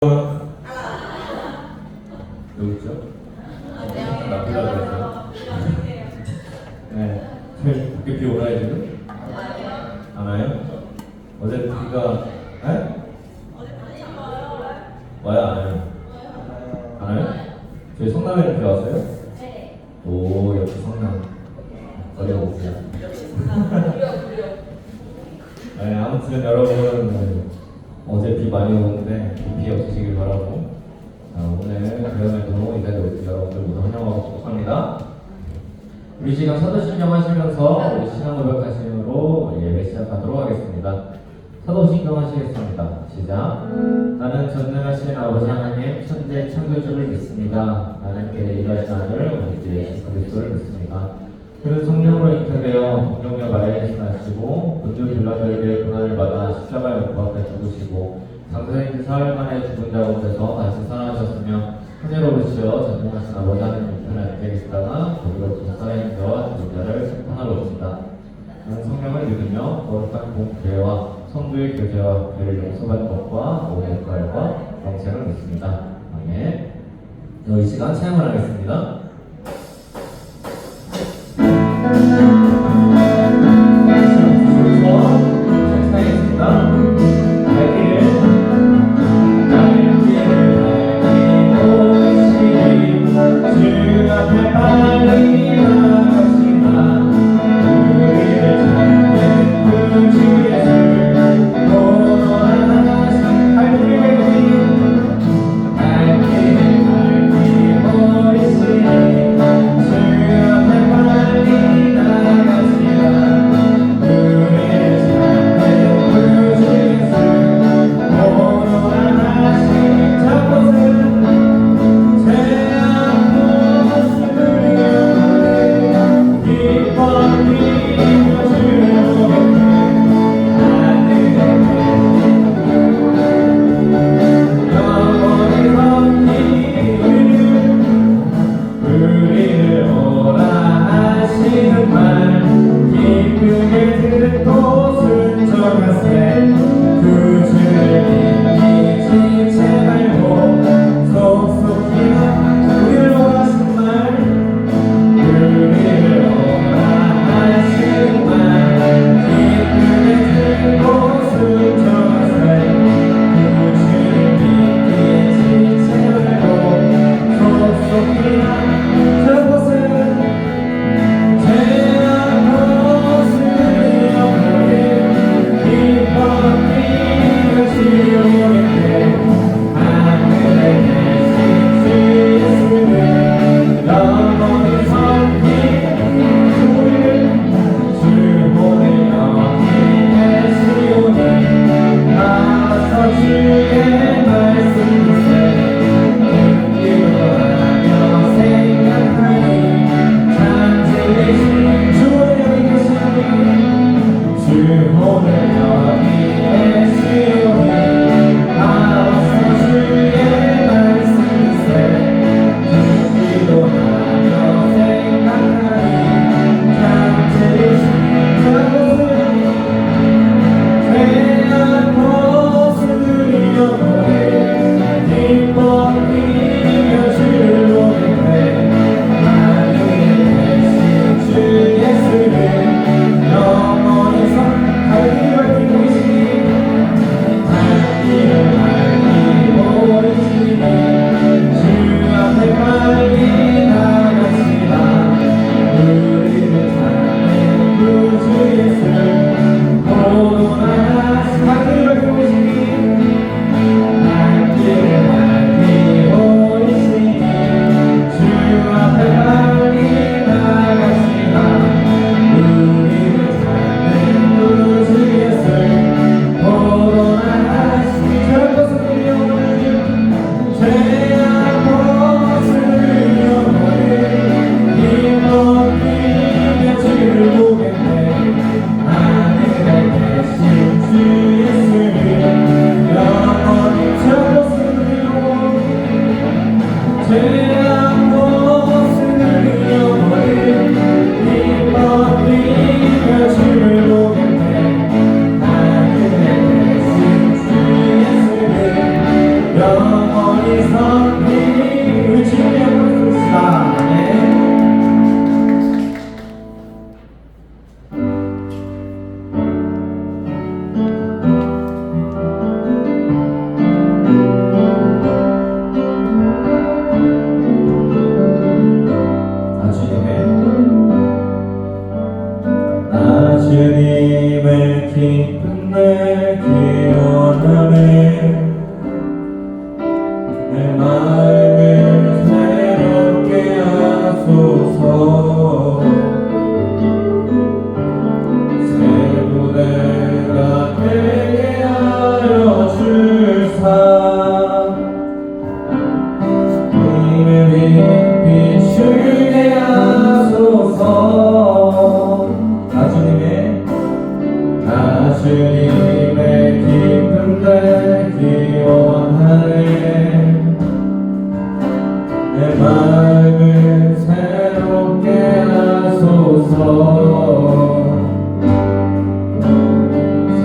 누구 있죠? 나 불러드렸어요. 네, 제일 밖에 비 오나요 지금? 안 와요? 어제 비가 와요 안 와요? 안 와요? 저희 성남에는 비 왔어요? 오 역시 성남 어려우세요. 네, 아무튼 여러분 어제 비 많이 오는데 비 없으시길 바라고 오늘 그럼에도 이 자리에 오신 여러분들 모두 환영하고 축복합니다. 우리 지금 사도신경 하시면서 우리 신앙 고백하심으로 예배 시작하도록 하겠습니다. 사도신경 하시겠습니다. 시작. 나는 전능하신 아버지 하나님 천재 창조주를 믿습니다. 나는 그의 일하신 아들 우리 주 예수 그리스도를 믿습니다. 그는 성령으로 잉태되어 성령의 말에 신하시고 본주 빌라도에게 고난을 받아 십자가에 못 박혀 죽으시고 장사인 사흘 만에 죽은 자 가운데서 다시 살아나셨으며 하늘로 오르시어 전능하신 아버지 하나님 우편에 앉아 계시다가 거기로부터 살아있는 자와 죽은 자를 심판하러 오신다. 나는 성령을 믿으며 거룩한 공교회와 성도의 교제와 죄를 용서받는 것과 모든 역할과 영생을 믿습니다. 아멘. 이 시간 찬양을 하겠습니다. Yeah. 내 마음을 새롭게 하소서. 새 무대가 되게 하여 주사. 주님의 빛 비추게 하소서. 주님의 기쁨 되기 원하네. 내 마음을 새롭게 하소서. 새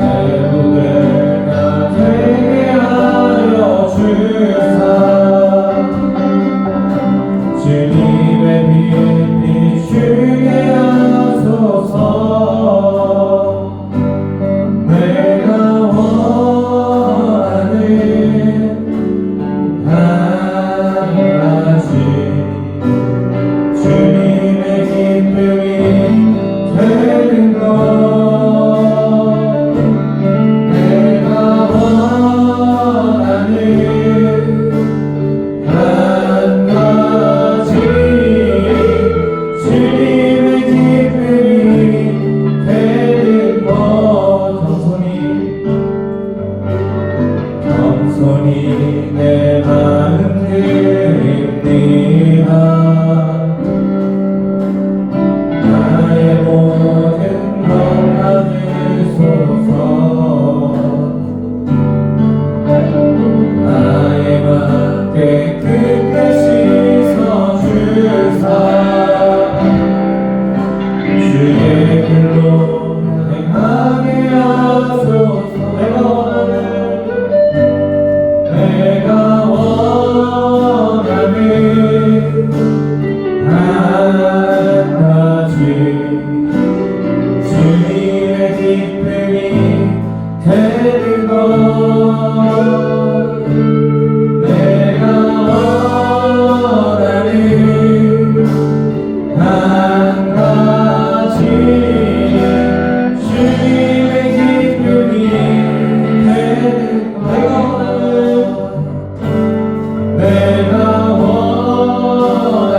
무대가 되게 하여 주사. 주님의 빛 비추게 하소서. 내가 원하는 한 가지 주님의 기쁨이 되는 것. 내가 원하는 한 가지 주님의 기쁨이 되는 것. 겸손히 내 마음 드립니다. 나의 모든 것 받으소서. 나의 맘께 끝까지 서주사. 주의 길로 행하게 하소서. 내가 원하는 한 가지 주님의 기쁨이 되는 것. 내가 원하는 한 가지 주님의 기쁨이 되는 것. 내가 원하는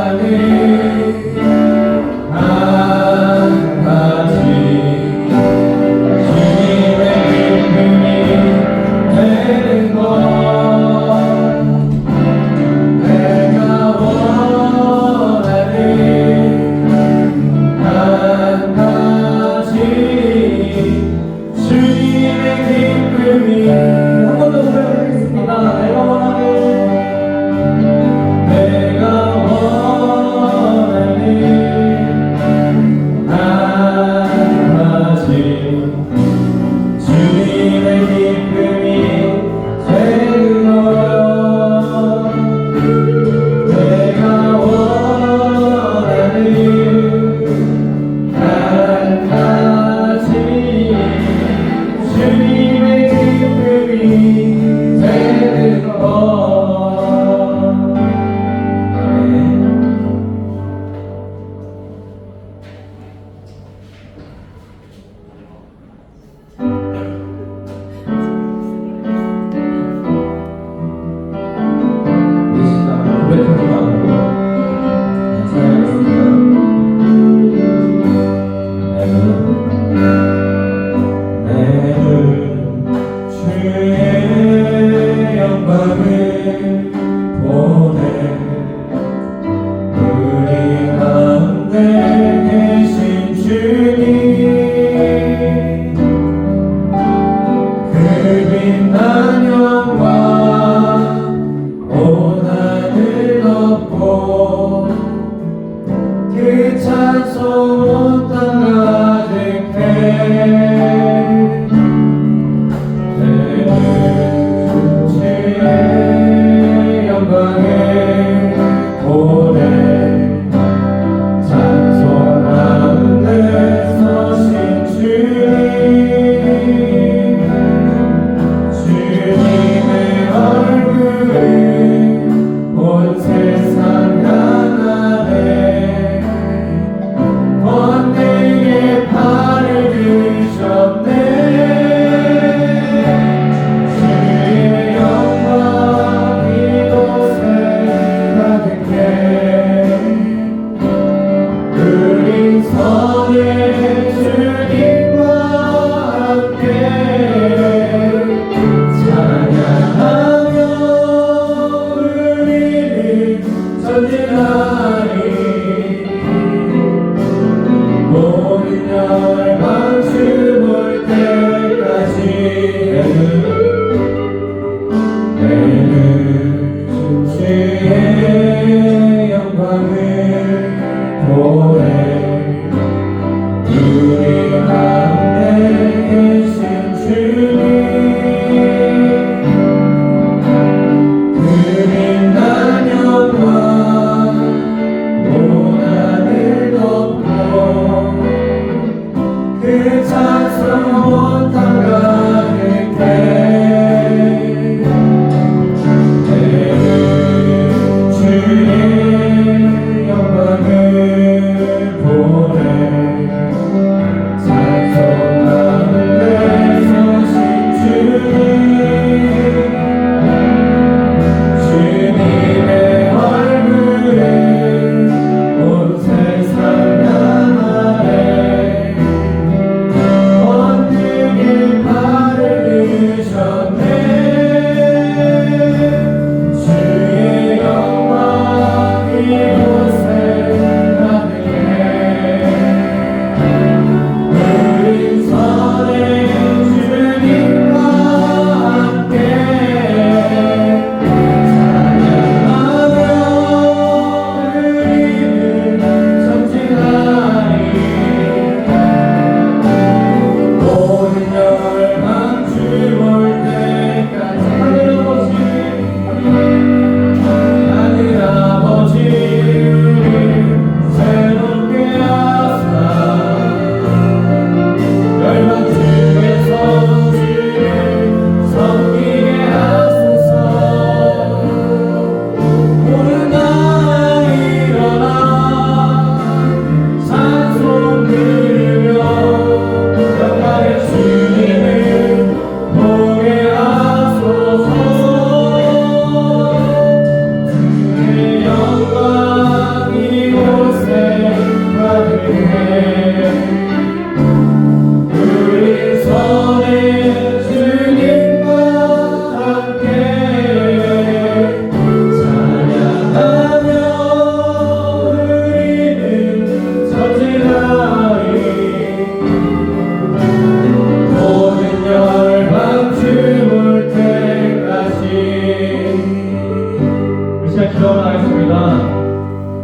시간에 기도하러 나가겠습니다.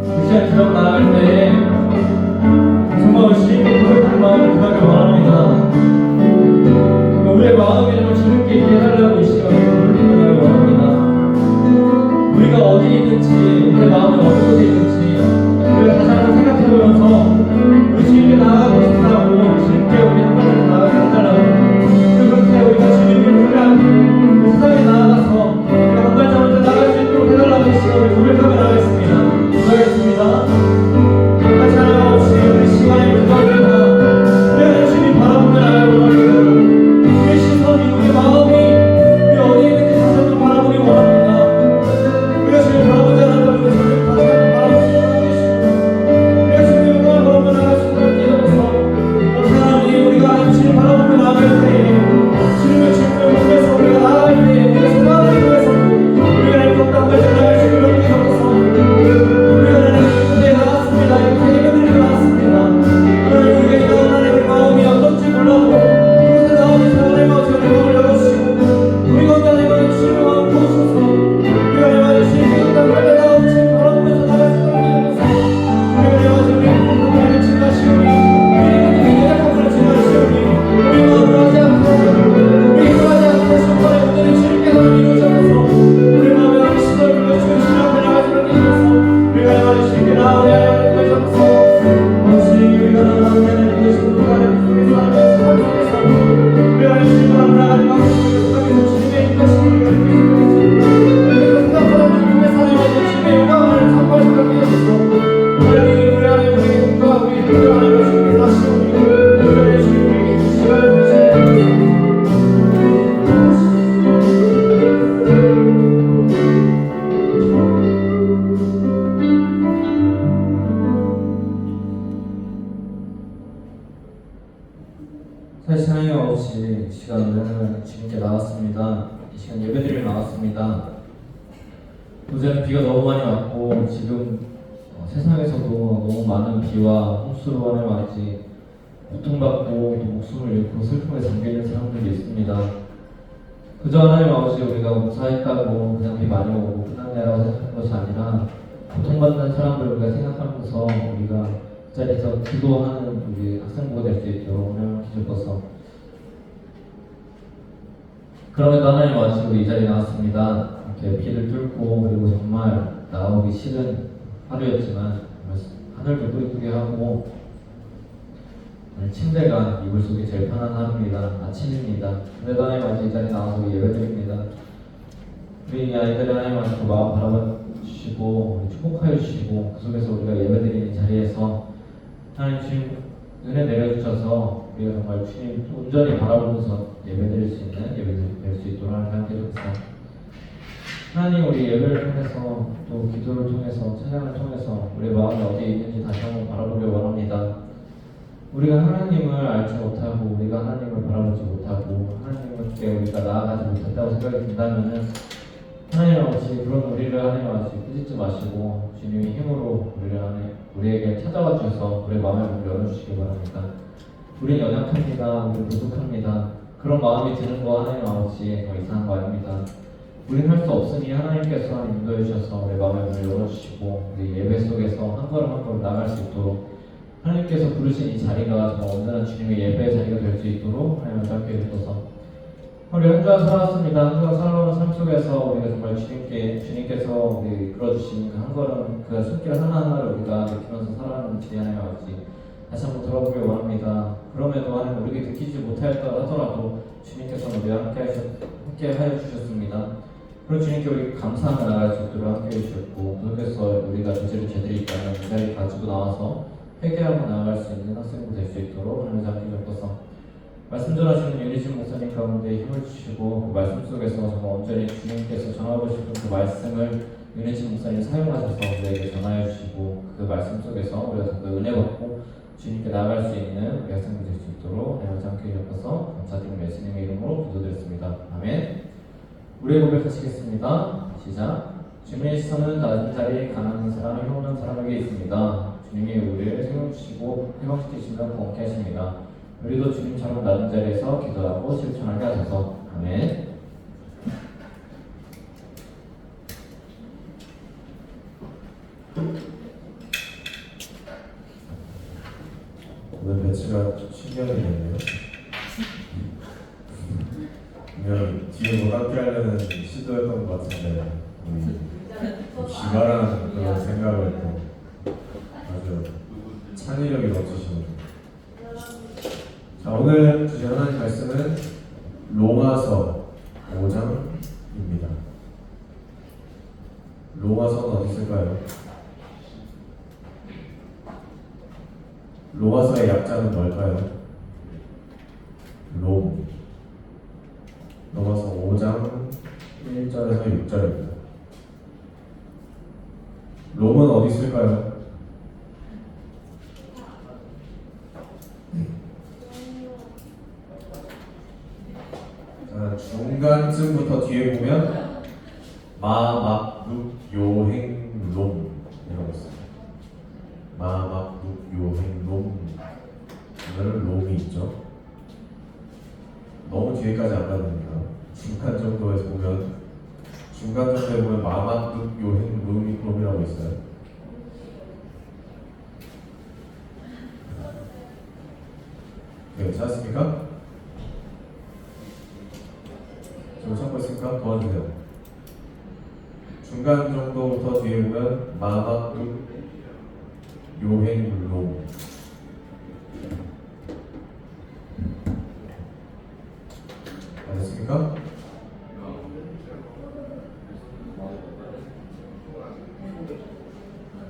이 시간에 기도하러 나갈 때 정말 주님께 고백하는 마음을 구하길 원합니다. 우리의 마음이 정말 주님께 해달라고 이 시간에 기도하길 원합니다. 우리가 어디 있는지, 우리의 마음이 어느 곳에 있는지 우리가 다시 한번 생각해보면서 우리 주님께 나아가고 싶다고, 주님께 우리 한 번씩 나아가게 해달라고, 그렇게 우리가 주님을 향한 그 세상에 나아가서 우리가 한 발짝 먼저 나아갈 수 있도록 해달라고 이 시간을 고백하며 나가겠습니다. 기도하겠습니다. 같이 하나님 없이 우리 시간에 기도합니다. 우리가 주님 바라보며 나아가고 원합니다. 우리의 시선이, 우리의 마음이 우리 어디에 있는지 다시 한번 바라보기 원합니다. 우리가 주님 바라보지 않았다면 우리 주님 다시 한번 바라보기 원하시고, 우리가 주님을 바라보며 나아갈 수 있도록 깨어서 하나님, 우리가 주님 바라보며 나아갈 때에 주님의 질문을 통해서 우리가 나아갈 때에 우리가 소망을 통해서 우리가 날 걷다 발전 나갈 수 있도록 깨어서 우리가 나는 군대에 나갔습니다. 이곳에 예배드리러 나왔습니다. 하나님, 우리가 이 나온 하나님의 마음이 어떤지 몰라도 이곳에 나오는 하나님의 마음을 열어주시고 우리 가운데 하나님의 주님의 마음을 부어주셔서 우리가 하나님의 주님의 걷다 발전 나가고 주님 바라보면서 나갈 수 있도록 깨어서 우리가 하나님의 우리의 공동체를 증가시오니 우리의 연약함을 증가시오니 우리 마음을 하지 않고 우리 힘하지 않고 순간에 오늘의 주님께서 이루어져서 우리 마음에 하는 시설을 불러주시고 앞에 나가시도록 해주셔서 우리가 하나님의 주님께 나오게 하여 주셔서 주님, 우리가 나아가게 하는 것이 우리가 하나님 속에서 하나님의 삶 속에서 우리가 하나님 주님을 앞에 나가는 방법 속에서 주님의 인도하심을 우리가 느낄 수 있겠습니다. 그래서 생각보다 주님의 사랑과 주님의 영광을 선포할 수 있게 해주셔서 하나님, 우리 하나님 우리의 꿈과 우리의 꿈을 하나님의 주님께서 하시오니 오늘의 주님에게 이 시간을 주시옵소서. 사실 하나님 없이 이 시간은 주님께 나왔습니다. 이 시간 예배드리러 나왔습니다. 요새는 비가 너무 많이 왔고 지금 세상에서도 너무 많은 비와 홍수로 하나님 아버지 고통받고 또 목숨을 잃고 슬픔에 잠겨있는 사람들이 있습니다. 그저 하나님 아버지 우리가 무사했다고 그냥 비 많이 오고 끝났네라고 생각하는 것이 아니라 고통받는 사람들을 우리가 생각하면서 우리가 그 자리에서 기도하는 우리 학생부가 될 수 있도록 하나님 주셔서 그럼에도 하나님 아버지 우리 이 자리에 나왔습니다. 이렇게 비를 뚫고 그리고 정말 나오기 싫은 하루였지만 하늘도 뿌리뿌리 하고 침대가 이불 속이 제일 편한 하루입니다. 아침입니다. 그래도 하나님 아버지 이 자리에 나와서 예배드립니다. 우리 아이들의 하나님 아버지 그 마음 바라봐 주시고 축복하여 주시고 그 속에서 우리가 예배드리는 자리에서 하나님 주님 은혜 내려주셔서 우리가 정말 주님 온전히 바라보면서 예배드릴 수 있는 예배드릴 수 있도록 하나님 함께 해주옵소서. 하나님, 우리 예배를 통해서 또 기도를 통해서 찬양을 통해서 우리의 마음이 어디에 있는지 다시 한번 바라보길 원합니다. 우리가 하나님을 알지 못하고 우리가 하나님을 바라보지 못하고 하나님께 우리가 나아가지 못했다고 생각이 든다면은 하나님 아버지 그런 우리를 하나님 아버지 꾸짖지 마시고 주님의 힘으로 우리에게 찾아와 주셔서 우리의 마음을 열어주시기 바랍니다. 우리는 연약합니다. 우리는 부족합니다. 그런 마음이 드는 거 하나님 아버지 이상한 거 아닙니다. 우리는 할 수 없으니 하나님께서 하나님 인도해 주셔서 우리 마음의 문을 열어주시고 우리 예배 속에서 한 걸음 한 걸음 나갈 수 있도록 하나님께서 부르신 이 자리가 정말 온전한 주님의 예배의 자리가 될 수 있도록 하나님을 함께 해주셔서 우리 한 주간 살았습니다. 한 주간 살아오는 삶 속에서 우리가 정말 주님께서 우리 이끌어주신 그 한 걸음 그 손길 하나하나를 우리가 느끼면서 살아가는 지혜 하나님 아버지 다시 한번 돌아보길 원합니다. 그럼에도 하나님 우리에게 느끼지 못하였다 하더라도 주님께서 우리와 함께 하여 주셨습니다. 그리고 주님께 우리 감사하며 나갈 수 있도록 함께 해주셨고 그 속에서 우리가 죄를 제대로 있다면 그 자리에 가지고 나와서 회개하고 나아갈 수 있는 학생부 될 수 있도록 하나님 함께 주셔서 말씀 전하시는 윤희진 목사님 가운데 힘을 주시고 그 말씀 속에서 정말 온전히 주님께서 전하고 싶은 그 말씀을 윤희진 목사님 사용하셔서 우리에게 전하여 주시고 그 말씀 속에서 우리가 더 은혜 받고 주님께 나아갈 수 있는 우리 학생부 될 수 있도록 하나님 함께 주셔서 감사드리며 예수님의 이름으로 기도드렸습니다. 아멘. 우리 고백하시겠습니다. 시작. 주님의 시선은 낮은 자리에 가난한 사람, 힘없는 사람에게 있습니다. 주님이 우리를 세워주시고 회복시키시면 공케 하십니다. 우리도 주님처럼 낮은 자리에서 기도하고 실천하게 하소서. 아멘. 배치가 신기하게 됐네요. 분명히 뒤에 뭘 함께 하려는 시도였던 것 같은데 기발한 그런 생각을 또 아주 창의력이 넘치시는. 자, 오늘 주제 하나님 말씀은 로마서 5장입니다. 로마서는 어디 있을까요? 로마서의 약자는 뭘까요? 롬. 로마서 5장 1절에서 6절입니다. 롬은 어디 있을까요? 자, 중간쯤부터 뒤에 보면 마막룩 요행 롬 이라고 있어요. 마막룩 요행 롬. 오늘은 롬이 있죠. 너무 뒤에까지 안 가야 됩니다. 중간 정도에서 보면 마막룩 요행 롬이라고 있어요. 네, 찾았습니까? 지금 찾고 있으니까 도와주세요. 중간 정도부터 뒤에 보면 마막룩 요행 롬. 맞았습니까?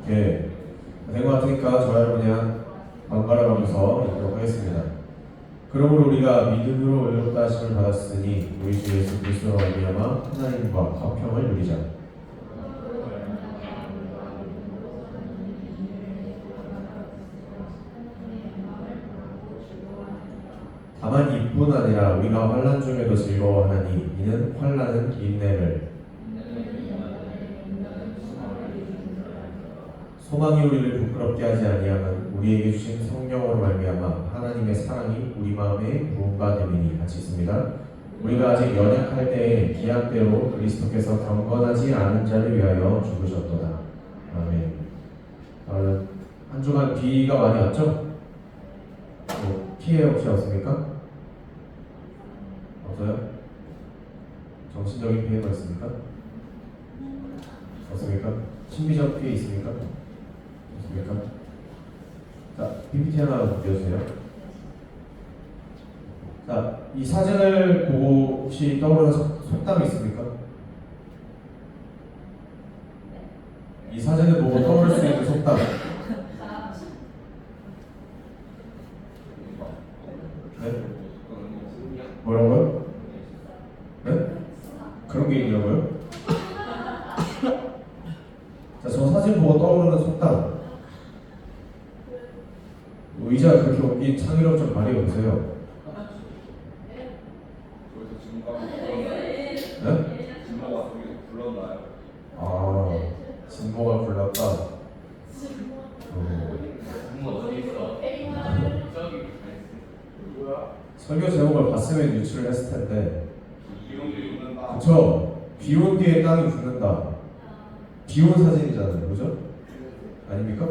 네, 된 것 같으니까 저를 그냥 번갈아 가면서 읽도록 하겠습니다. 그러므로 우리가 믿음으로 의롭다 하심을 받았으니 우리 주 예수 그리스도로 말미암아 하나님과 화평을 누리자. 다만 이뿐 아니라 우리가 환난 중에도 즐거워하나니 이는 환난은 인내를, 소망이 우리를 부끄럽게 하지 아니하면 우리에게 주신 성령으로 말미암아 하나님의 사랑이 우리 마음에 부음바 됨이니. 같이 있습니다. 우리가 아직 연약할 때에 기약대로 그리스도께서 경건하지 않은 자를 위하여 죽으셨도다. 아멘. 한 주간 비가 많이 왔죠? 피해 혹시 없습니까? 없어요? 정신적인 피해가 있습니까? 없습니까? 심리적 피해 있습니까? 없습니까? 자, PPT 하나 보여주세요. 자, 이 사진을 보고 혹시 떠오르는 속담이 있습니까? 이 사진을 보고 떠오를 수 있는 속담. 네? 뭐라고요? 네? 그런 게 있냐고요? 자, 저 사진 보고 떠오르는 속담. 의자 그렇게 옮긴 창의력 좀 발휘해보세요. 네? 진모가 거기서 불렀나요? 아, 진모가 불렀다. 설교 제목을 봤으면 유출을 했을 텐데. 그쵸? 비 온 뒤에 땅이 굳는다. 비 온 사진이잖아요, 그죠? 아닙니까?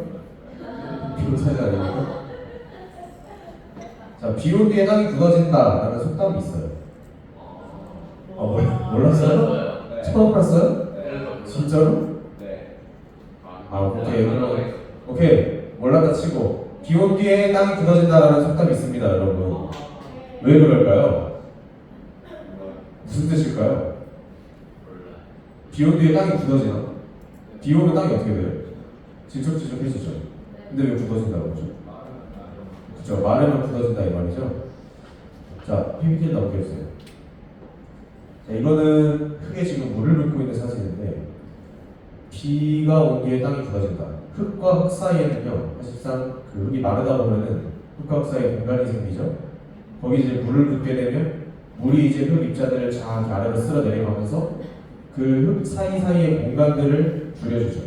비 온 사진 아닙니까? 자, 비 온 뒤에 땅이 굳어진다라는 속담이 있어요. 몰랐어요? 네. 처음 봤어요? 네. 진짜로? 네. 오케이. 몰랐다 치고 비 온 뒤에 땅이 굳어진다라는 속담이 있습니다, 여러분. 왜 그럴까요? 무슨 뜻일까요? 비 온 뒤에 땅이 굳어지나? 비 오면 땅이 어떻게 돼요? 질척질척해지죠. 근데 왜 굳어진다고 그러죠? 그쵸, 마르면 굳어진다 이 말이죠. 자, PPT 넘겨주세요. 자, 이거는 크게 지금 물을 붓고 있는 사진인데 비가 온 뒤에 땅이 굳어진다. 흙과 흙 사이에는요, 사실상 그 흙이 마르다 보면은 흙과 흙 사이에 공간이 생기죠. 거기 이제 물을 붓게 되면 물이 이제 흙 입자들을 쫙 아래로 쓸어 내려가면서 그 흙 사이사이의 공간들을 줄여주죠.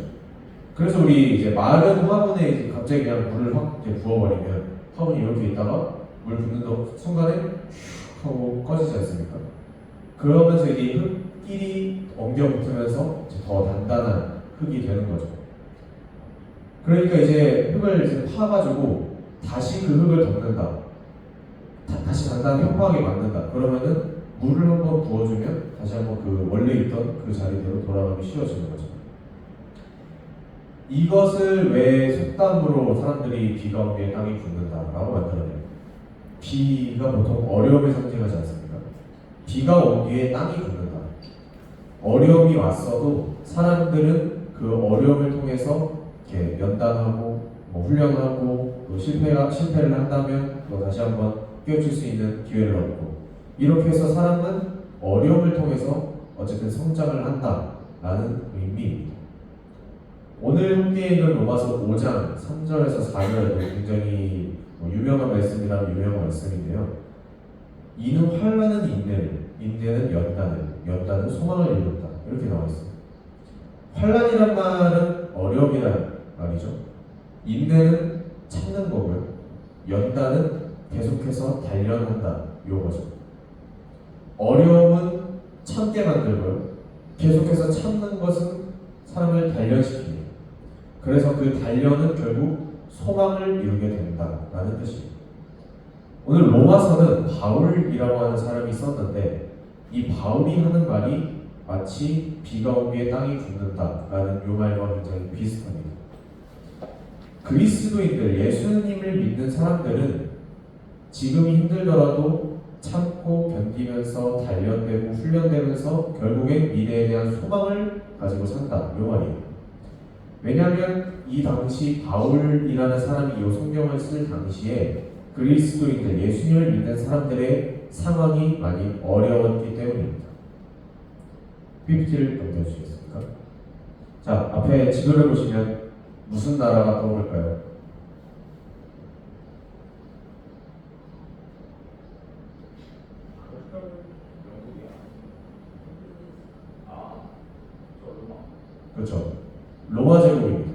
그래서 우리 이제 마른 화분에 이제 갑자기 그냥 물을 확 이제 부어버리면 화분이 이렇게 있다가 물 붓는 순간에 슉 하고 꺼지지 않습니까? 그러면서 이제 흙끼리 엉겨 붙으면서 이제 더 단단한 흙이 되는 거죠. 그러니까 이제 흙을 이제 파가지고 다시 그 흙을 덮는다. 다시 단단히 평평하게 만든다. 그러면은 물을 한번 부어주면 다시 한번 그 원래 있던 그 자리대로 돌아가기 쉬워지는 거죠. 이것을 왜 속담으로 사람들이 비가 온 뒤에 땅이 굳는다라고 만들어내요? 비가 보통 어려움을 상징하지 않습니까? 비가 온 뒤에 땅이 굳는다. 어려움이 왔어도 사람들은 그 어려움을 통해서 이렇게 연단하고 훈련하고 또 실패를 한다면 또 다시 한번 깨우칠 수 있는 기회를 얻고 이렇게 해서 사람은 어려움을 통해서 어쨌든 성장을 한다라는 의미입니다. 오늘 함께 있는 로마서 5장 3절에서 4절에도 굉장히 유명한 말씀이라면 유명한 말씀인데요. 이는 환난은 인내를, 인내는 연단을, 연단은 소망을 이룬다. 이렇게 나와 있습니다. 환난이란 말은 어려움이란 말이죠. 인내는 참는 거고요. 연단은 계속해서 단련한다. 요거죠. 어려움은 참게 만들고요. 계속해서 참는 것은 사람을 단련시킵니다. 그래서 그 단련은 결국 소망을 이루게 된다라는 뜻입니다. 오늘 로마서는 바울이라고 하는 사람이 썼는데 이 바울이 하는 말이 마치 비가 온 뒤에 땅이 굳는다라는 요 말과 굉장히 비슷합니다. 그리스도인들, 예수님을 믿는 사람들은 지금이 힘들더라도 참고 견디면서 단련되고 훈련되면서 결국엔 미래에 대한 소망을 가지고 산다. 요 말이에요. 왜냐하면 이 당시 바울이라는 사람이 이 성경을 쓸 당시에 그리스도인들, 예수님을 믿는 사람들의 상황이 많이 어려웠기 때문입니다. PPT를 넘겨주시겠습니까? 자, 앞에 지도를 보시면 무슨 나라가 떠오를까요? 그렇죠. 로마 제국입니다.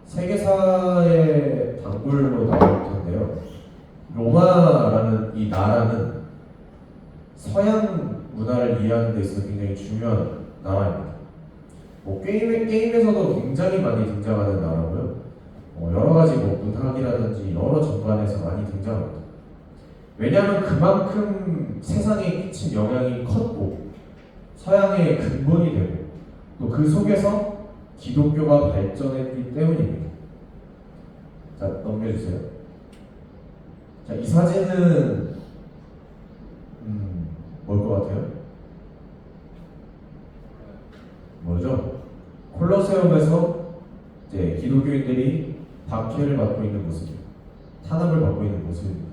세계사의 단골로 나올 텐데요. 로마라는 이 나라는 서양 문화를 이해하는 데 있어서 굉장히 중요한 나라입니다. 게임에서도 굉장히 많이 등장하는 나라고요. 여러 가지 문학이라든지 여러 전반에서 많이 등장합니다. 왜냐하면 그만큼 세상에 끼친 영향이 컸고 서양의 근본이 되고 또 그 속에서 기독교가 발전했기 때문입니다. 자, 넘겨주세요. 자, 이 사진은 뭘 것 같아요? 뭐죠? 콜로세움에서 이제 기독교인들이 박해를 받고 있는 모습입니다. 탄압을 받고 있는 모습입니다.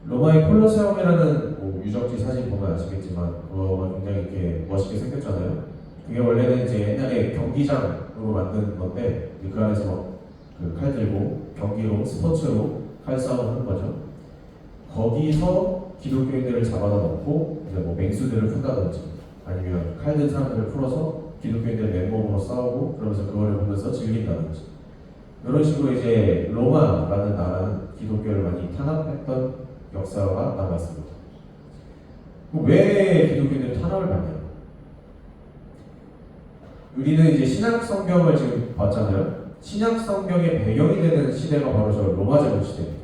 로마의 콜로세움이라는 유적지 사진 보면 아시겠지만 그거가 굉장히 이렇게 멋있게 생겼잖아요. 그게 원래는 이제 옛날에 경기장으로 만든 건데 그 안에서 그 칼 들고 경기로 스포츠로 칼싸움을 하는 거죠. 거기서 기독교인들을 잡아다 놓고 이제 맹수들을 푼다든지 아니면 칼든 사람들을 풀어서 기독교인들 맨몸으로 싸우고 그러면서 그거를 보면서 즐긴다든지 이런 식으로 이제 로마라는 나라는 기독교를 많이 탄압했던 역사가 남아 있습니다. 왜 기독교인들이 탄압을 받냐? 우리는 이제 신약 성경을 지금 봤잖아요. 신약 성경의 배경이 되는 시대가 바로 저 로마 제국 시대입니다.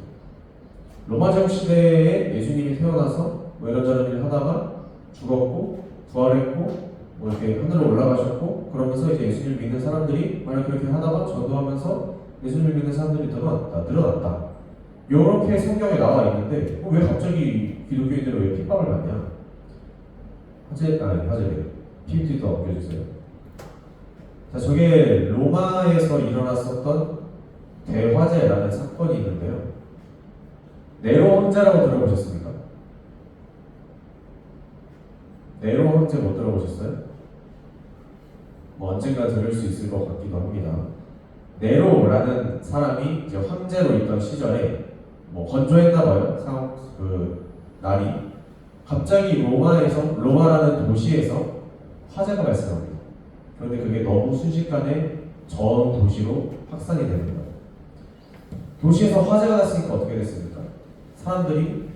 로마 제국 시대에 예수님이 태어나서 이런저런 일을 하다가 죽었고 부활했고 이렇게 하늘로 올라가셨고 그러면서 이제 예수님을 믿는 사람들이 만약 그렇게 하다가 전도하면서 예수님을 믿는 사람들이 늘어났다. 이렇게 성경에 나와 있는데 왜 갑자기 기독교인들은 왜 핍박을 받냐? 화제래. PPT도 넘겨주세요. 자, 저게 로마에서 일어났었던 대화재라는 사건이 있는데요. 네로 황제라고 들어보셨습니까? 네로 황제 못 들어보셨어요? 언젠가 들을 수 있을 것 같기도 합니다. 네로라는 사람이 이제 황제로 있던 시절에 건조했나봐요. 날이 갑자기 로마라는 도시에서 화재가 발생합니다. 그런데 그게 너무 순식간에 전 도시로 확산이 됩니다. 도시에서 화재가 났으니까 어떻게 됐습니까? 사람들이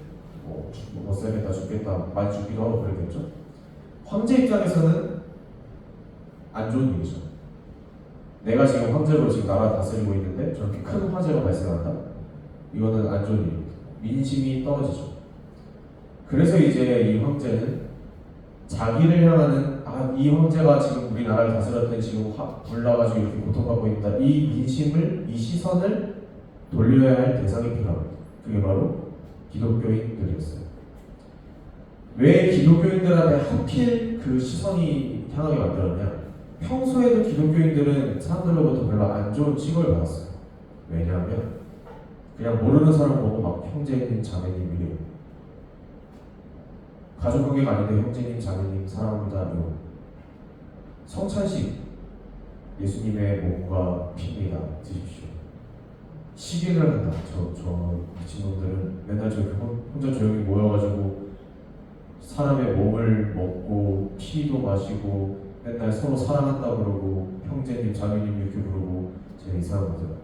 못 살겠다, 죽겠다, 많이 죽기도 하고 그랬겠죠. 황제 입장에서는 안 좋은 일이죠. 내가 지금 황제로 지금 나라 다스리고 있는데 저렇게 큰 화재가 발생한다? 이거는 안 좋은 일입니다. 민심이 떨어지죠. 그래서 이제 이 황제는 자기를 향하는 이 황제가 지금 우리나라를 다스렸더니 지금 불나가지고 이렇게 고통받고 있다. 이 민심을, 이 시선을 돌려야 할 대상이 필요합니다. 그게 바로 기독교인들이었어요. 왜 기독교인들한테 하필 그 시선이 향하게 만들었냐? 평소에도 기독교인들은 사람들로부터 별로 안 좋은 취급을 받았어요. 왜냐하면 그냥 모르는 사람 보고 막 형제님, 자매님 이래요. 가족관계가 아닌데 형제님, 자매님 사랑합니다 이러고. 성찬식 예수님의 몸과 피입니다 드십시오. 시기를 한다. 저 미친놈들은 맨날 저렇게 혼자 조용히 모여가지고 사람의 몸을 먹고 피도 마시고 맨날 서로 사랑한다 그러고 형제님, 자매님 이렇게 부르고 제가 이상한 것들 같다.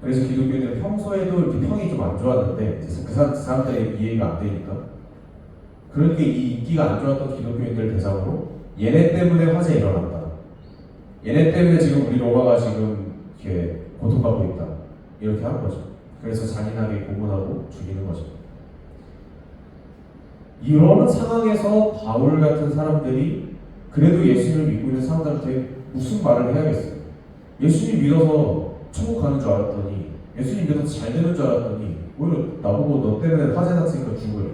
그래서 기독교인들은 평소에도 이렇게 평이 좀 안 좋았는데 그 사람들의 이해가 안 되니까 그렇게 이 인기가 안 좋았던 기독교인들 대상으로 얘네 때문에 화재 일어났다. 얘네 때문에 지금 우리 로마가 지금 이렇게 고통받고 있다. 이렇게 한 거죠. 그래서 잔인하게 고문하고 죽이는 거죠. 이런 상황에서 바울 같은 사람들이 그래도 예수님을 믿고 있는 사람들한테 무슨 말을 해야겠어요? 예수님 믿어서 천국 가는 줄 알았더니, 예수님 믿어서 잘 되는 줄 알았더니 오히려 나보고 너 때문에 화재 났으니까 죽으래.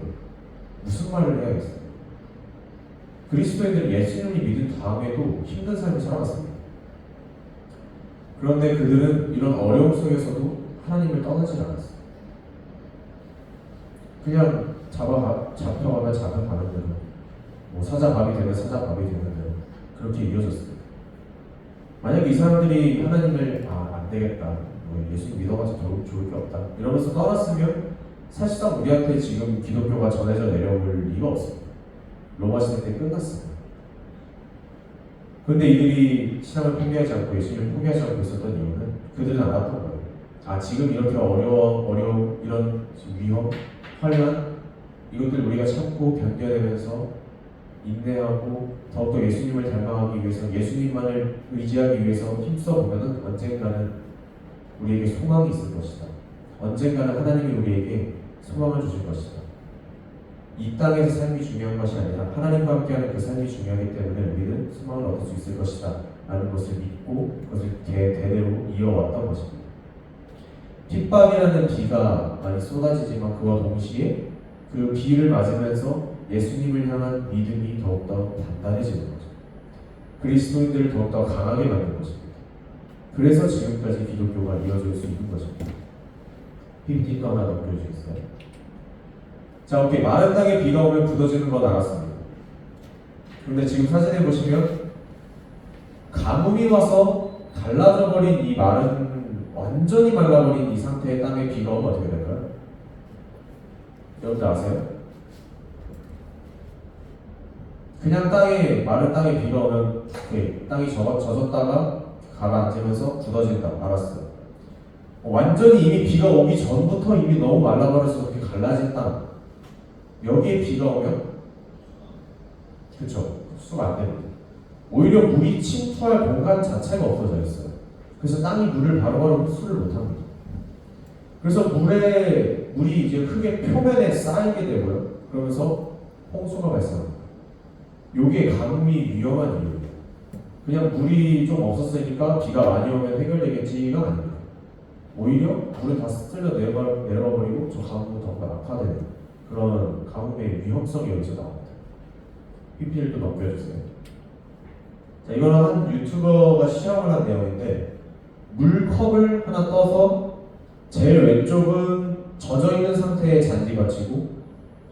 무슨 말을 해야겠어요? 그리스도인들은 예수님을 믿은 다음에도 힘든 삶을 살아갔습니다. 그런데 그들은 이런 어려움 속에서도 하나님을 떠나지 않았어요. 그냥 잡혀가면 잡혀가는 대로, 뭐 사자밥이 되면 사자밥이 되는 대로 그렇게 이어졌어요. 만약 이 사람들이 하나님을 안 되겠다, 뭐 예수 믿어가지고 좋을 게 없다 이러면서 떠났으면 사실상 우리한테 지금 기독교가 전해져 내려올 리가 없습니다. 로마 시대 때 끝났습니다. 그런데 이들이 신앙을 포기하지 않고 예수님을 포기하지 않고 있었던 이유는 그들은 알았던 거예요. 지금 이렇게 어려운 이런 위험, 환란 이것들 우리가 참고 견뎌내면서 인내하고 더욱더 예수님을 닮아가기 위해서 예수님만을 의지하기 위해서 힘써보면 언젠가는 우리에게 소망이 있을 것이다. 언젠가는 하나님이 우리에게 소망을 주실 것이다. 이 땅에서 삶이 중요한 것이 아니라 하나님과 함께하는 그 삶이 중요하기 때문에 우리는 소망을 얻을 수 있을 것이다 라는 것을 믿고 그것을 대대로 이어왔던 것입니다. 핍박이라는 비가 많이 쏟아지지만 그와 동시에 그 비를 맞으면서 예수님을 향한 믿음이 더욱더 단단해지는 거죠. 그리스도인들을 더욱더 강하게 만든 것입니다. 그래서 지금까지 기독교가 이어질 수 있는 것입니다. PPT 또 하나 넘겨주시겠어요? 자, 오케이. 마른 땅에 비가 오면 굳어지는 건 알았습니다. 근데 지금 사진에 보시면 가뭄이 와서 갈라져 버린 이 완전히 말라버린 이 상태의 땅에 비가 오면 어떻게 될까요? 여러분들 아세요? 그냥 마른 땅에 비가 오면 땅이 젖었다가 가라앉으면서 굳어진다. 알았어요. 완전히 이미 비가 오기 전부터 이미 너무 말라버려서 그렇게 갈라진 땅, 여기에 비가 오면 그쵸? 흡수가 안 됩니다. 오히려 물이 침투할 공간 자체가 없어져 있어요. 그래서 땅이 물을 바로바로 흡수를 못합니다. 그래서 물이 이제 크게 표면에 쌓이게 되고요. 그러면서 홍수가 발생합니다. 요게 가뭄이 위험한 이유예요. 그냥 물이 좀 없었으니까 비가 많이 오면 해결되겠지가 아닙니다. 오히려 물을 다 쓸려 내려가 버리고 저 가뭄은 더 악화되는 그런 가뭄의 위험성이 여기서 나옵니다. PPL도 넘겨주세요. 자, 이거는 한 유튜버가 시험을 한 내용인데 물컵을 하나 떠서 제일 왼쪽은 젖어있는 상태의 잔디밭이고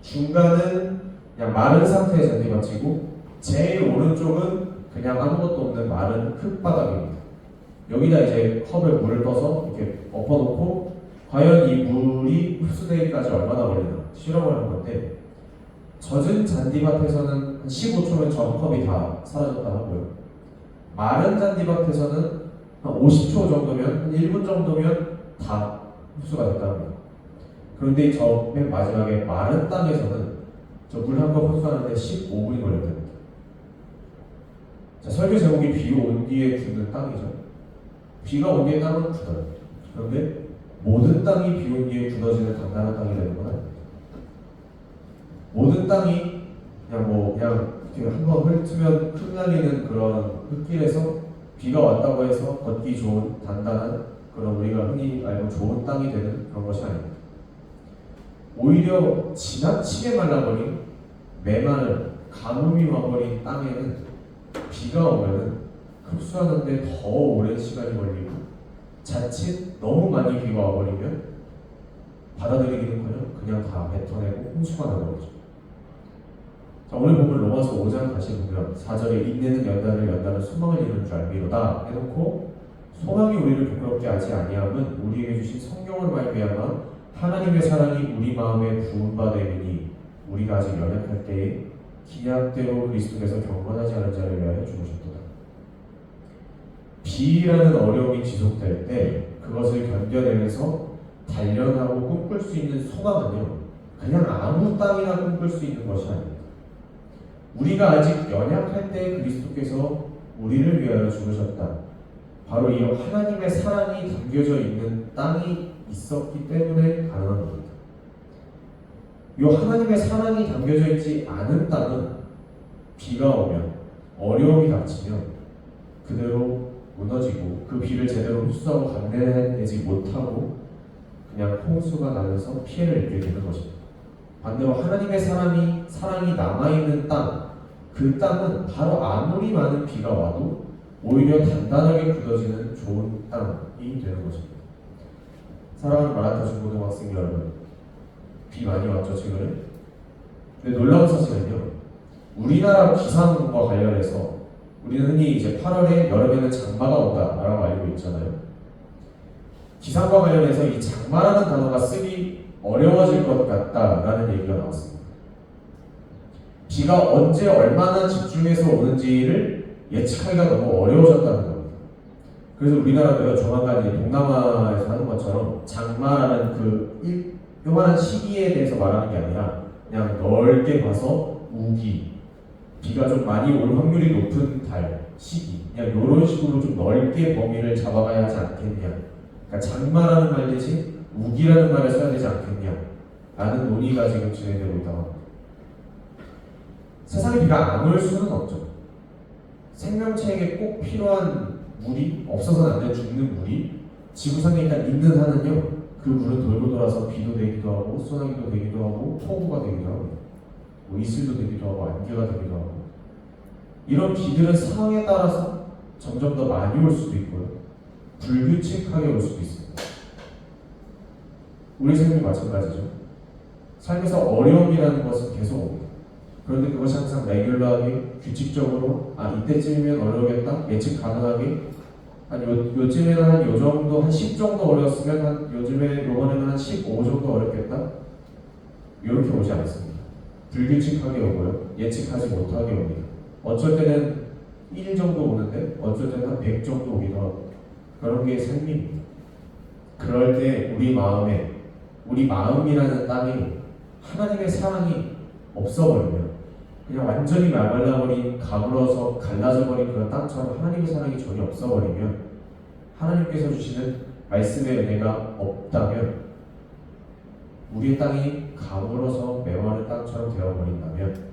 중간은 그냥 마른 상태의 잔디밭이고 제일 오른쪽은 그냥 아무것도 없는 마른 흙바닥입니다. 여기다 이제 컵에 물을 떠서 이렇게 엎어놓고 과연 이 물이 흡수되기까지 얼마나 걸리나 실험을 한 건데 젖은 잔디밭에서는 한 15초면 전 컵이 다 사라졌다 하고요. 마른 잔디밭에서는 한 50초 정도면, 한 1분 정도면 다 흡수가 됐다 합니다. 그런데 저 맨 마지막에 마른 땅에서는 저 물 한 컵 흡수하는데 15분이 걸렸답니다. 자, 설교 제목이 비 온 뒤에 굳는 땅이죠. 비가 온 뒤에 땅은 굳어요. 그런데 모든 땅이 비 온 뒤에 굳어지는 단단한 땅이 되는 건 아닙니다. 모든 땅이 그냥 한번 훑으면 흩날리는 그런 흙길에서 비가 왔다고 해서 걷기 좋은 단단한 그런 우리가 흔히 알고 좋은 땅이 되는 그런 것이 아닙니다. 오히려 지나치게 말라버린 메마른 가뭄이 와버린 땅에는 비가 오면은 흡수하는데 더 오랜 시간이 걸리고 자칫 너무 많이 비가 와버리면 받아들이기는커녕 그냥 다 뱉어내고 홍수가 나버리죠. 자, 오늘 보면 로마서 5장 다시 보면 4절에 인내는 연단을 소망을 이루는 줄 알미로다 해놓고 소망이 우리를 부끄럽게 하지 아니함은 우리에게 주신 성경을 말미암아 하나님의 사랑이 우리 마음에 부은 바 되니 우리가 아직 연약할 때에 기약대로 그리스도께서 경건하지 않은 자를 위하여 죽으셨도다. 비라는 어려움이 지속될 때 그것을 견뎌내면서 단련하고 꿈꿀 수 있는 소망은요, 그냥 아무 땅이나 꿈꿀 수 있는 것이 아닙니다. 우리가 아직 연약할 때 그리스도께서 우리를 위하여 죽으셨다. 바로 이 하나님의 사랑이 담겨져 있는 땅이 있었기 때문에 가능한 겁니다. 이 하나님의 사랑이 담겨져 있지 않은 땅은 비가 오면, 어려움이 닥치면 그대로 무너지고 그 비를 제대로 흡수하고 감내지 못하고 그냥 홍수가 나면서 피해를 입게 되는 것입니다. 반대로 하나님의 사랑이 남아있는 땅, 그 땅은 바로 아무리 많은 비가 와도 오히려 단단하게 굳어지는 좋은 땅이 되는 것입니다. 사랑하는 마라타 중고등학생 여러분, 비 많이 왔죠 최근에? 근데 놀라운 사실은요, 우리나라 기상과 관련해서 우리는 흔히 이제 8월에 여름에는 장마가 온다라고 알고 있잖아요. 기상과 관련해서 이 장마라는 단어가 쓰기 어려워질 것 같다라는 얘기가 나왔습니다. 비가 언제 얼마나 집중해서 오는지를 예측하기가 너무 어려워졌다는 겁니다. 그래서 우리나라도요, 조만간 이제 동남아에서 하는 것처럼 장마라는 그 요만한 시기에 대해서 말하는 게 아니라 그냥 넓게 봐서 우기, 비가 좀 많이 올 확률이 높은 달, 시기, 그냥 이런 식으로 좀 넓게 범위를 잡아가야 하지 않겠냐. 그러니까 장마라는 말 대신 우기라는 말을 써야 되지 않겠냐 라는 논의가 지금 진행되고 있다고 합니다. 세상에 비가 안 올 수는 없죠. 생명체에게 꼭 필요한 물이, 없어서는 안 되는 죽는 물이 지구상에 일단 있는 한은요, 그 물은 돌고 돌아서 비도 되기도 하고 소나기도 되기도 하고 폭우가 되기도 하고 이슬도 되기도 하고 안개가 되기도 하고, 이런 비들은 상황에 따라서 점점 더 많이 올 수도 있고요, 불규칙하게 올 수도 있습니다. 우리 삶이 마찬가지죠. 삶에서 어려움이라는 것은 계속 옵니다. 그런데 그것이 항상 레귤러하게, 규칙적으로 이때쯤이면 어려우겠다, 예측 가능하게, 요즘에는 한 요정도, 한 10 정도 어려웠으면 요번에는 한 15 정도 어렵겠다, 이렇게 오지 않습니다. 불규칙하게 오고요, 예측하지 못하게 옵니다. 어쩔 때는 1 정도 오는데 어쩔 때는 한 100 정도 오기도 하고, 그런 게 삶입니다. 그럴 때 우리 마음이라는 땅에 하나님의 사랑이 없어버리면, 그냥 완전히 말라버린, 가물어서 갈라져버린 그런 땅처럼 하나님의 사랑이 전혀 없어버리면, 하나님께서 주시는 말씀의 은혜가 없다면, 우리의 땅이 가물어서 메마른 땅처럼 되어버린다면,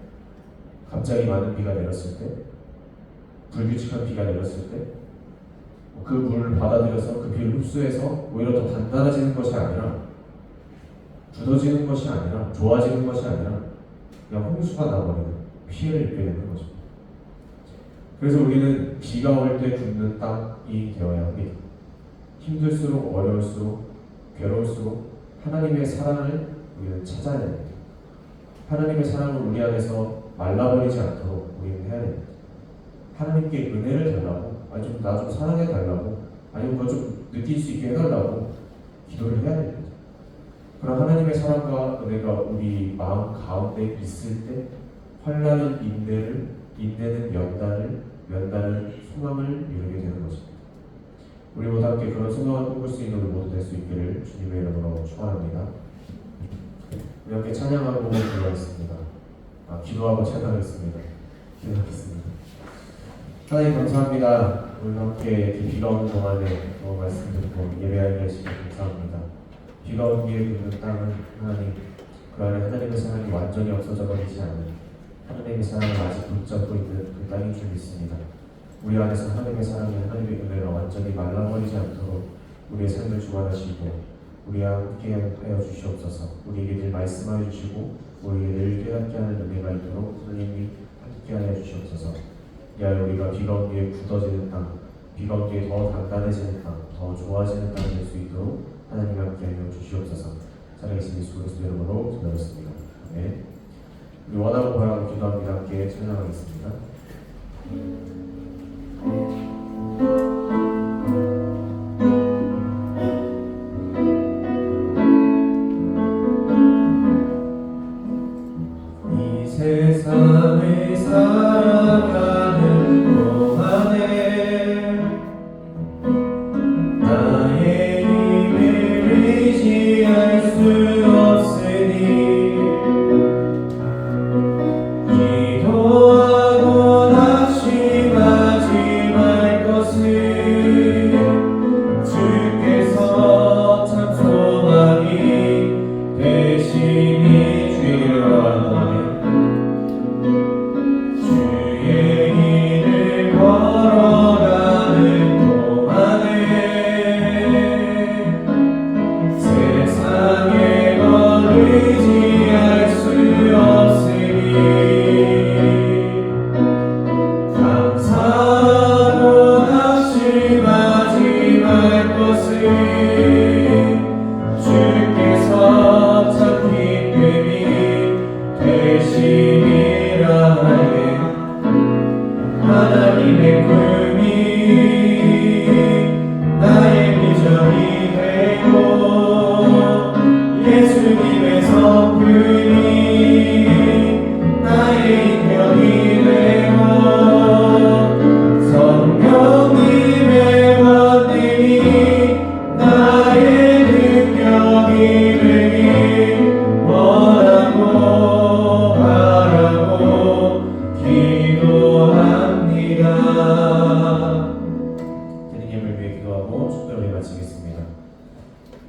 갑자기 많은 비가 내렸을 때, 불규칙한 비가 내렸을 때, 그 물을 받아들여서 그 비를 흡수해서 오히려 더 단단해지는 것이 아니라, 굳어지는 것이 아니라, 좋아지는 것이 아니라 그냥 홍수가 나버리는, 피해를 입게 되는 거죠. 그래서 우리는 비가 올 때 굳는 땅이 되어야 합니다. 힘들수록, 어려울수록, 괴로울수록 하나님의 사랑을 우리는 찾아야 됩니다. 하나님의 사랑을 우리 안에서 말라버리지 않도록 우리는 해야 됩니다. 하나님께 은혜를 달라고, 나 좀 사랑해 달라고, 아니면 그거 좀 느낄 수 있게 해달라고 기도를 해야 됩니다. 그럼 하나님의 사랑과 은혜가 우리 마음 가운데 있을 때 환난은 인내는 연단을 소망을 이루게 되는 것입니다. 우리 모두 함께 그런 소망을 꿈꿀 수 있는 우리 모두 될 수 있기를 주님의 이름으로 축원합니다. 우리 함께 찬양하고 기도하겠습니다. 기도하고 찬양하겠습니다. 기도하겠습니다. 하나님 감사합니다. 오늘 함께 비가 오는 동안에 말씀 듣고 예배하게 하시니 감사합니다. 비가 온 뒤에 묻는 땅은 하나님, 그 안에 하나님의 사랑이 완전히 없어져 버리지 않는 하나님의 사랑을 아직 붙잡고 있는 그 땅인 줄 믿습니다. 우리 안에서 하나님의 사랑이, 하나님의 은혜가 완전히 말라버리지 않도록 우리의 삶을 주관하시고 우리와 함께 하여 주시옵소서. 우리에게 늘 말씀하여 주시고 우리에게 늘 깨닫게 하는 은혜가 있도록 하나님이 함께 하여 주시옵소서. 이하여 우리가 비가 온 뒤에 굳어지는 땅, 비가 온 뒤에 더 단단해지는 땅, 더 좋아지는 땅이 될 수 있도록 하나님 함께 하여 주시옵소서. 살아계신 예수 그리스도의 이름으로 기도하겠습니다. 아멘. 우리 원하고 바라고 기도합니다. 함께 찬양하겠습니다. 이 세상을 살아가는 동안에 나의 힘을 의지할 수 없으니 기도하고 낙심하지 말 것을 주께서 참 소망이 되시니 주여 주의 길을 걸어가는 동안에 세상에 걸 의지할 수 없으니 감사하고 낙심하지 말 것을 주께서 참 기쁨이 되시리라 하네. 하나님의 꿈이 나의 비전이 되고 예수님의 성품이 나의 인격이 되고 성령님의 권능이 나의 능력이 되길 원하고 바라고 기도합니다. 주님을 위해 기도하고 축도를 마치겠습니다.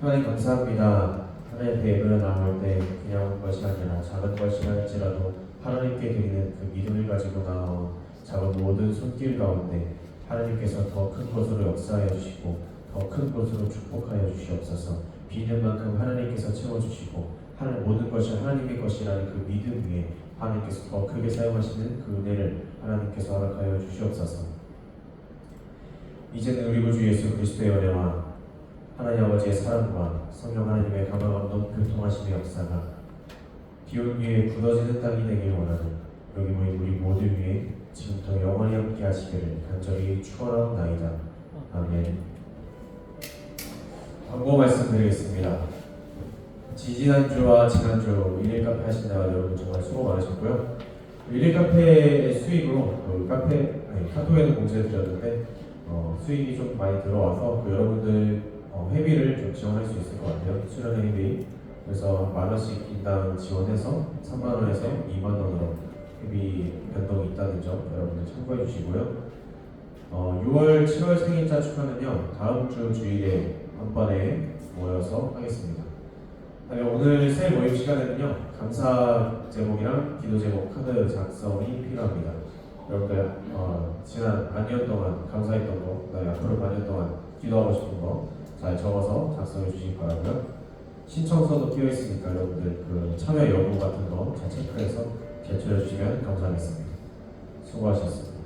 하나님 감사합니다. 하나님 앞에 예배를 나올 때 그냥 것이 아니라 작은 것이 할지라도 하나님께 드리는 그 믿음을 가지고 나온 작은 모든 손길 가운데 하나님께서 더 큰 것으로 역사하여 주시고 더 큰 것으로 축복하여 주시옵소서. 비는 만큼 하나님께서 채워주시고 모든 것이 하나님의 것이라는 그 믿음 위에 하나님께서 더 크게 사용하시는 그 은혜를 하나님께서 허락하여 주시옵소서. 이제는 우리 구주 예수 그리스도의 은혜와 하나님 아버지의 사랑과 성령 하나님의 감화감동 교통하심의 역사가 비온 뒤에 굳어지는 땅이 되길 원하는 여기 모인 우리 모두 위에 지금부터 영원히 함께 하시기를 간절히 축원하옵나이다. 아멘. 광고 말씀드리겠습니다. 지지난주와 지난주 일일 카페 하신다가 여러분 정말 수고 많으셨고요. 일일 카페의 수익으로 카톡에도 공지해드렸는데 수익이 좀 많이 들어와서 여러분들 회비를 좀 지원할 수 있을 것 같아요. 수련 회비. 그래서 만원씩 인당 지원해서 3만원에서 2만원으로 회비 변동이 있다는 점 여러분들 참고해 주시고요. 6월 7월 생일자 축하는요 다음 주 주일에 한 번에 모여서 하겠습니다. 오늘 새 모임 시간에는요 감사 제목이랑 기도 제목 카드 작성이 필요합니다. 여러분들 지난 반년 동안 감사했던 거, 그다음에 앞으로 반년 동안 기도하고 싶은 거 잘 적어서 작성해 주시기 바라고요. 신청서도 끼어 있으니까 여러분들 그 참여 여부 같은 거 잘 체크해서 제출해 주시면 감사하겠습니다. 수고하셨습니다.